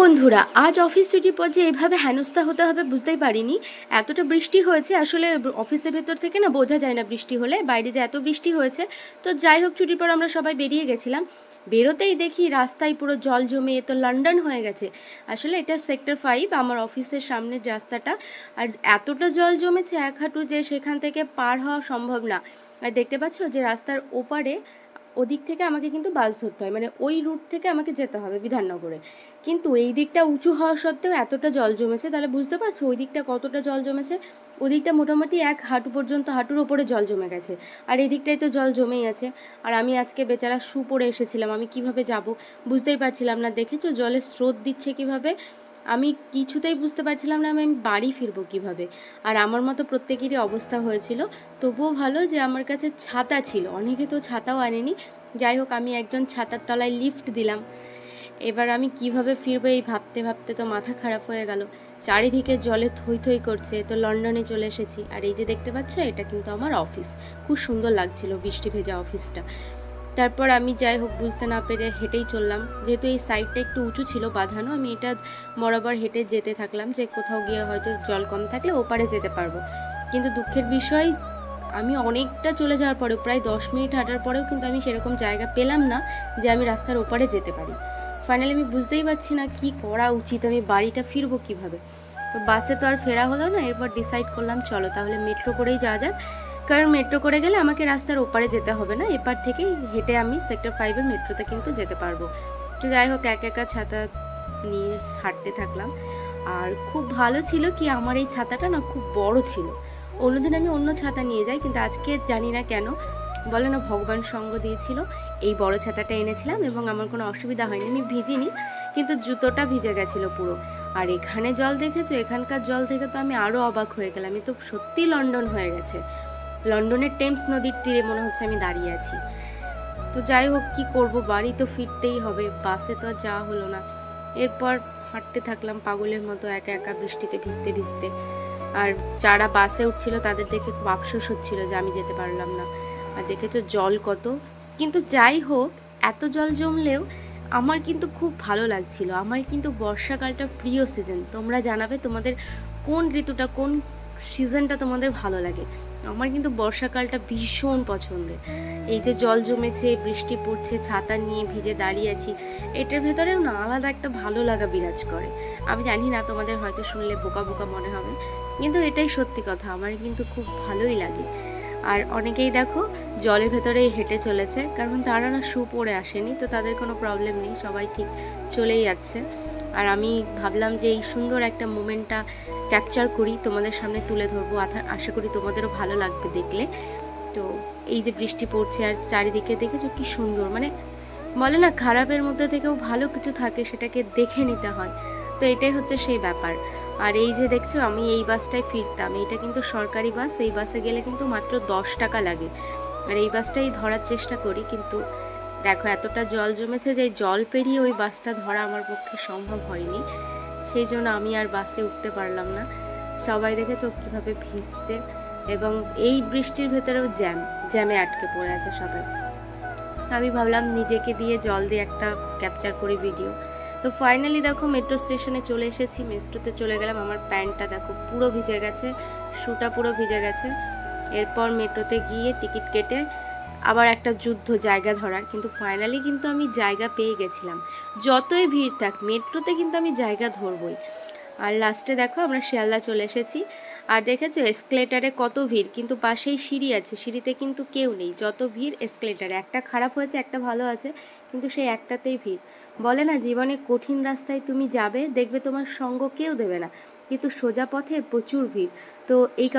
বন্ধুরা, আজ অফিস ছুটির পর যে এভাবে হেনস্থা হতে হবে বুঝতেই পারিনি। এতটা বৃষ্টি হয়েছে, আসলে অফিসের ভেতর থেকে না বোঝা যায় না বৃষ্টি হলে, বাইরে যে এত বৃষ্টি হয়েছে। তো যাই হোক, ছুটির পর আমরা সবাই বেরিয়ে গেছিলাম। বেরোতেই দেখি রাস্তায় পুরো জল জমে, তো লন্ডন হয়ে গেছে। আসলে এটা সেক্টর 5, আমার অফিসের সামনের রাস্তাটা। আর এতটা জল জমেছে এক হাঁটু, যে সেখান থেকে পার হওয়া সম্ভব না। আর দেখতে পাচ্ছ যে রাস্তার ওপারে ওদিক থেকে আমাকে কিন্তু বাস ধরতে হয়, মানে ওই রুট থেকে আমাকে যেতে হবে বিধাননগরে। কিন্তু এই দিকটা উঁচু হওয়া সত্ত্বেও এতটা জল জমেছে, তাহলে বুঝতে পারছো ওই দিকটা কতটা জল জমেছে। ওদিকটা মোটামুটি এক হাঁটু পর্যন্ত, হাঁটুর ওপরে জল জমে গেছে। আর এই দিকটাই তো জল জমেই আছে। আর আমি আজকে বেচারা শু পরে এসেছিলাম, আমি কিভাবে যাব বুঝতেই পারছিলাম না। দেখেছো জলের স্রোত দিচ্ছে কিভাবে, আমি কিছুতেই বুঝতে পারছিলাম না আমি বাড়ি ফিরবো কিভাবে। আর আমার মতো প্রত্যেকেরই অবস্থা হয়েছিল। তবুও ভালো যে আমার কাছে ছাতা ছিল, অনেকে তো ছাতাও আনেনি। যাই হোক, আমি একজন ছাতার তলায় লিফট দিলাম। এবার আমি কিভাবে ফিরবো এই ভাবতে ভাবতে তো মাথা খারাপ হয়ে গেল। চারিদিকে জলে থই থই করছে। তো লন্ডনে চলে এসেছি, আর এই যে দেখতে পাচ্ছ এটা কিন্তু আমার অফিস। খুব সুন্দর লাগছিল বৃষ্টি ভেজা অফিসটা। তারপর আমি যাই হোক বুঝতে না পেরে হেঁটেই চললাম, যেহেতু এই সাইডটা একটু উঁচু ছিল বাঁধানো, আমি এটা বরাবর হেঁটে যেতে থাকলাম, যে কোথাও গিয়ে হয়তো জল কম থাকলে ওপারে যেতে পারবো। কিন্তু দুঃখের বিষয়, আমি অনেকটা চলে যাওয়ার পরেও, প্রায় 10 মিনিট হাঁটার পরেও কিন্তু আমি সেরকম জায়গা পেলাম না যে আমি রাস্তার ওপারে যেতে পারি। ফাইনালি আমি বুঝতেই পারছি না কি করা উচিত, আমি বাড়িটা ফিরবো কিভাবে। তো বাসে তো আর ফেরা হলো না, এরপর ডিসাইড করলাম চলো তাহলে মেট্রো করেই যাওয়া যাক। কারণ মেট্রো করে গেলে আমাকে রাস্তার ওপারে যেতে হবে না, এপার থেকেই হেঁটে আমি সেক্টর 5-এর মেট্রোতে কিন্তু যেতে পারবো। তো যাই হোক, একা ছাতা নিয়ে হাঁটতে থাকলাম। আর খুব ভালো ছিল কি, আমার এই ছাতাটা না খুব বড় ছিল। অন্যদিন আমি অন্য ছাতা নিয়ে যাই, কিন্তু আজকে জানি না কেন, বলে না ভগবান সঙ্গ দিয়েছিল, এই বড় ছাতাটা এনেছিলাম এবং আমার কোনো অসুবিধা হয়নি। আমি ভিজিনি, কিন্তু জুতোটা ভিজে গেছিলো পুরো। আর এখানে জল দেখেছো, এখানকার জল দেখে তো আমি আরও অবাক হয়ে গেলাম। আমি তো সত্যি লন্ডন হয়ে গেছে। লন্ডনের টেমস নদীর তীরে মনে হচ্ছে আমি দাঁড়িয়ে আছি। তো যাই হোক, কি করব, বাড়ি তো ফিরতেই হবে, বাসে তো আর যাওয়া হলো না। এরপর হাঁটতে থাকলাম পাগলের মতো, একা বৃষ্টিতে ভিজতে ভিজতে। আর যারা বাসে উঠছিল তাদের দেখে খুব আফসোস হচ্ছিল যে আমি যেতে পারলাম না। আর দেখেছো জল কত। কিন্তু যাই হোক, এত জল জমলেও আমার কিন্তু খুব ভালো লাগছিল। আমার কিন্তু বর্ষাকালটা প্রিয় সিজন। তোমরা জানাবে তোমাদের কোন ঋতুটা, কোন সিজনটা তোমাদের ভালো লাগে। আমার কিন্তু বর্ষাকালটা ভীষণ পছন্দের। এই যে জল জমেছে, বৃষ্টি পড়ছে, ছাতা নিয়ে ভিজে দাঁড়িয়ে আছি, এটার ভেতরেও না আলাদা একটা ভালো লাগা বিরাজ করে। আমি জানি না, তোমাদের হয়তো শুনলে বোকা বোকা মনে হবে, কিন্তু এটাই সত্যি কথা, আমার কিন্তু খুব ভালোই লাগে। আর অনেকেই দেখো জলের ভেতরেই হেঁটে চলেছে, কারণ তারা না শু পরে আসেনি, তো তাদের কোনো প্রবলেম নেই, সবাই ঠিক চলেই যাচ্ছে। আর আমি ভাবলাম যে এই সুন্দর একটা মোমেন্টটা ক্যাপচার করি, তোমাদের সামনে তুলে ধরবো। আশা করি তোমাদেরও ভালো লাগবে দেখলে। তো এই যে বৃষ্টি পড়ছে আর চারিদিকে দেখেছো কি সুন্দর, মানে বলে না খারাপের মধ্যে থেকেও ভালো কিছু থাকে, সেটাকে দেখে নিতে হয়। তো এটাই হচ্ছে সেই ব্যাপার। আর এই যে দেখছো আমি এই বাসটায় ফিরতাম, এইটা কিন্তু সরকারি বাস, এই বাসে গেলে কিন্তু মাত্র 10 টাকা লাগে। আর এই বাসটাই ধরার চেষ্টা করি, কিন্তু দেখো এতটা জল জমেছে যে জল পেরিয়ে ওই বাসটা ধরা আমার পক্ষে সম্ভব হয়নি। সেই জন্য আমি আর বাসে উঠতে পারলাম না। সবাই দেখেছো কীভাবে ভিজছে, এবং এই বৃষ্টির ভেতরেও জ্যামে আটকে পড়ে আছে সবাই। আমি ভাবলাম নিজেকে দিয়ে জল দিয়ে একটা ক্যাপচার করি ভিডিও। তো ফাইনালি দেখো মেট্রো স্টেশনে চলে এসেছি, মেট্রোতে চলে গেলাম। আমার প্যান্টটা দেখো পুরো ভিজে গেছে, শুটা পুরো ভিজে গেছে। এরপর মেট্রোতে গিয়ে টিকিট কেটে আবার একটা যুদ্ধ জায়গা ধরার, কিন্তু ফাইনালি কিন্তু আমি জায়গা পেয়ে গেছিলাম। যতই ভিড় থাক মেট্রোতে কিন্তু আমি জায়গা ধরবই। আর লাস্টে দেখো আমরা শিয়ালদা চলে এসেছি। আর দেখেছো এসকেলেটারে কত ভিড়, কিন্তু পাশেই সিঁড়ি আছে, সিঁড়িতে কিন্তু কেউ নেই। যত ভিড় এসকেলেটারে, একটা খারাপ হয়েছে একটা ভালো আছে, কিন্তু সেই একটাতেই ভিড়। বলে না জীবনে কঠিন রাস্তায় তুমি যাবে, দেখবে তোমার সঙ্গ কেউ দেবে না, কিন্তু সোজা পথে প্রচুর ভিড়। তো এই